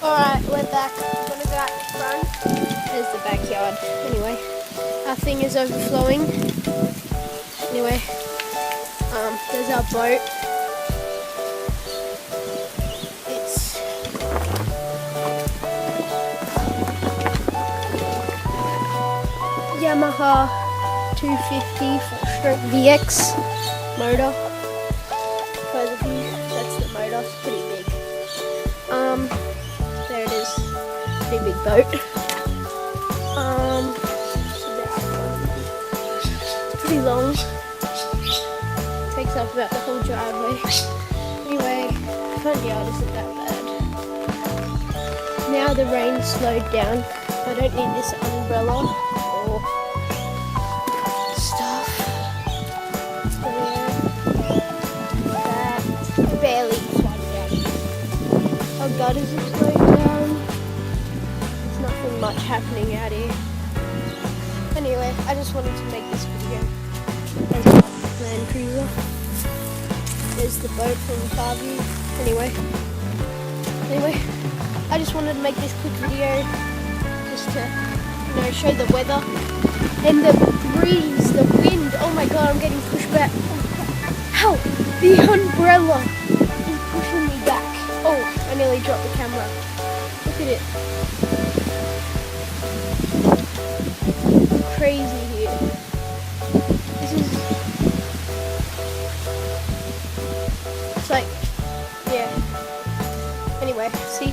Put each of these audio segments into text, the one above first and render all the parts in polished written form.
Alright, we're back. I'm gonna go out the front. There's the backyard. Anyway, our thing is overflowing. Anyway, there's our boat. It's Yamaha 250 4-stroke VX motor. For the view, that's the motor. It's pretty big. There it is. Pretty big boat. It's pretty long. Takes up about the whole driveway. Anyway, front yard isn't that bad. Now the rain slowed down. I don't need this umbrella or stuff. That barely slowed down. Our gutters have slowed down. There's nothing much happening out here. Anyway, I just wanted to make this video. There's the Land Cruiser. There's the boat from the far view. Anyway, I just wanted to make this quick video just to, show the weather and the breeze, the wind. Oh my god, I'm getting pushed back. Help! The umbrella is pushing me back. Oh, I nearly dropped the camera. Look at it. Crazy here. This is, it's like, yeah. Anyway, see,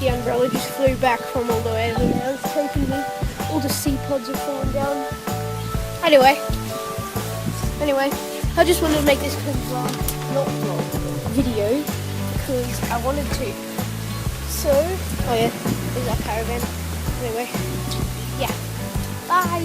the umbrella just flew back from all the way over there. It's taking me. All the sea pods are falling down. Anyway, I just wanted to make this quick video because I wanted to. So, oh yeah, there's our caravan. Anyway, yeah. Bye.